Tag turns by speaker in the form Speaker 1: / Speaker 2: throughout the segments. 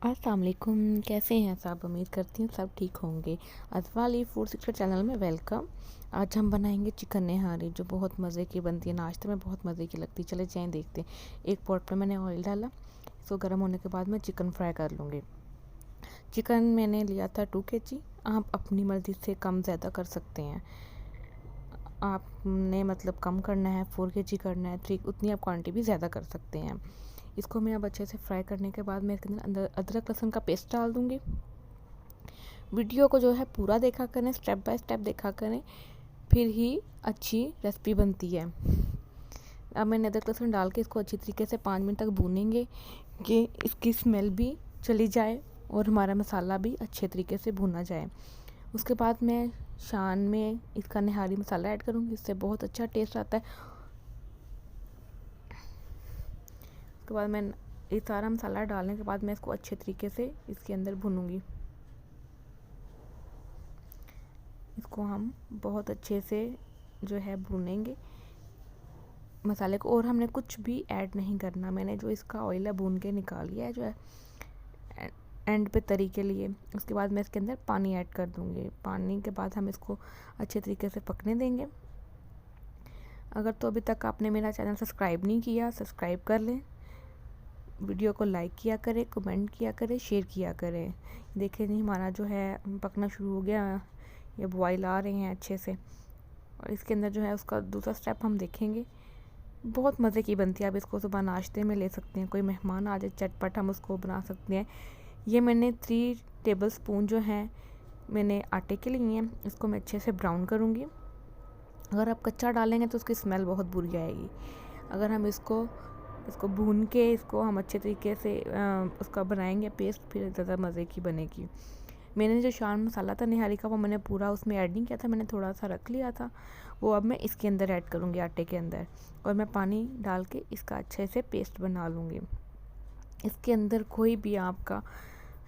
Speaker 1: अस्सलाम वालेकुम। कैसे हैं सब? उम्मीद करती हूँ सब ठीक होंगे। अज़वाली फूड सीक्रेट चैनल में वेलकम। आज हम बनाएंगे चिकन निहारी, जो बहुत मज़े की बनती है, नाश्ते में बहुत मज़े की लगती है। चले जाएं देखते हैं। एक पॉट पर मैंने ऑयल डाला, इसको गर्म होने के बाद मैं चिकन फ्राई कर लूँगी। चिकन मैंने लिया था 2 kg। आप अपनी मर्ज़ी से कम ज़्यादा कर सकते हैं। आपने मतलब कम करना है, 4 kg करना है, 3, उतनी आप क्वान्टिटी भी ज़्यादा कर सकते हैं। इसको मैं अब अच्छे से फ्राई करने के बाद मैं इसके अंदर अदरक लहसुन का पेस्ट डाल दूँगी। वीडियो को जो है पूरा देखा करें, स्टेप बाय स्टेप देखा करें, फिर ही अच्छी रेसिपी बनती है। अब मैंने अदरक लहसुन डाल के इसको अच्छी तरीके से 5 मिनट तक भूनेंगे कि इसकी स्मेल भी चली जाए और हमारा मसाला भी अच्छे तरीके से भुना जाए। उसके बाद मैं शान में इसका निहारी मसाला ऐड करूँगी, इससे बहुत अच्छा टेस्ट आता है। उसके बाद मैं ये सारा मसाला डालने के बाद मैं इसको अच्छे तरीके से इसके अंदर भूनूंगी। इसको हम बहुत अच्छे से जो है भूनेंगे मसाले को, और हमने कुछ भी ऐड नहीं करना। मैंने जो इसका ऑयल है भून के निकाल लिया है जो है एंड पे तरी के लिए। उसके बाद मैं इसके अंदर पानी ऐड कर दूँगी। पानी के बाद हम इसको अच्छे तरीके से पकने देंगे। अगर तो अभी तक आपने मेरा चैनल सब्सक्राइब नहीं किया, सब्सक्राइब कर लें। वीडियो को लाइक किया करें, कमेंट किया करें, शेयर किया करें। देखें जी हमारा जो है पकना शुरू हो गया, ये बॉयल आ रहे हैं अच्छे से। और इसके अंदर जो है उसका दूसरा स्टेप हम देखेंगे। बहुत मज़े की बनती है। आप इसको सुबह नाश्ते में ले सकते हैं, कोई मेहमान आ जाए चटपट हम उसको बना सकते हैं। ये मैंने 3 टेबल स्पून जो हैं मैंने आटे के लिए हैं। इसको मैं अच्छे से ब्राउन करूँगी। अगर आप कच्चा डालेंगे तो उसकी स्मेल बहुत बुरी आएगी। अगर हम इसको भून के इसको हम अच्छे तरीके से उसका बनाएंगे पेस्ट, फिर ज़्यादा मज़े की बनेगी। मैंने जो शान मसाला था निहारी का वो मैंने पूरा उसमें ऐड नहीं किया था, मैंने थोड़ा सा रख लिया था। वो अब मैं इसके अंदर ऐड करूँगी, आटे के अंदर, और मैं पानी डाल के इसका अच्छे से पेस्ट बना लूँगी। इसके अंदर कोई भी आपका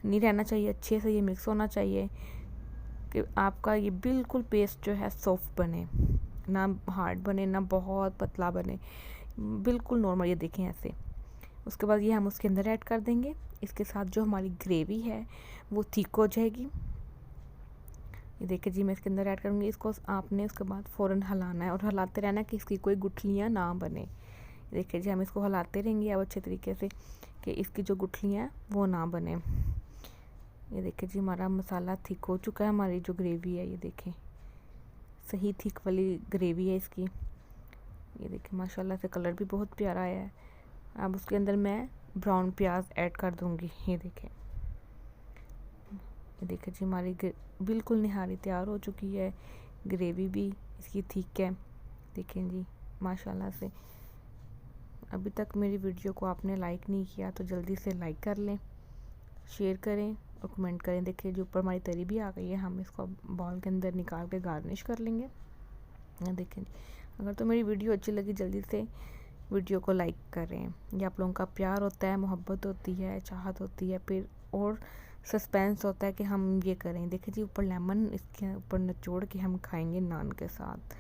Speaker 1: नहीं रहना चाहिए, अच्छे से ये मिक्स होना चाहिए कि आपका ये बिल्कुल पेस्ट जो है सॉफ्ट बने, ना हार्ड बने ना बहुत पतला बने, बिल्कुल नॉर्मल ये देखें ऐसे। उसके बाद ये हम उसके अंदर ऐड कर देंगे। इसके साथ जो हमारी ग्रेवी है वो थिक हो जाएगी। ये देखिए जी मैं इसके अंदर ऐड करूँगी। इसको आपने उसके बाद फ़ौरन हिलाना है और हिलाते रहना कि इसकी कोई गुठलियाँ ना बने। देखिए जी हम इसको हिलाते रहेंगे अब अच्छे तरीके से कि इसकी जो गुठलियाँ हैं वो ना बने। ये देखिए जी हमारा मसाला थिक हो चुका है। हमारी जो ग्रेवी है ये देखें सही थिक वाली ग्रेवी है इसकी। ये देखिए माशाल्लाह से कलर भी बहुत प्यारा आया है। अब उसके अंदर मैं ब्राउन प्याज ऐड कर दूंगी। ये देखें जी हमारी बिल्कुल निहारी तैयार हो चुकी है। ग्रेवी भी इसकी थिक है, देखें जी माशाल्लाह से। अभी तक मेरी वीडियो को आपने लाइक नहीं किया तो जल्दी से लाइक कर लें, शेयर करें और कमेंट करें। देखिए जो ऊपर हमारी तरी भी आ गई है, हम इसको बाउल के अंदर निकाल के गार्निश कर लेंगे। देखें अगर तो मेरी वीडियो अच्छी लगी जल्दी से वीडियो को लाइक करें। ये आप लोगों का प्यार होता है, मोहब्बत होती है, चाहत होती है, फिर और सस्पेंस होता है कि हम ये करें। देखिए जी ऊपर लेमन इसके ऊपर निचोड़ के हम खाएंगे नान के साथ।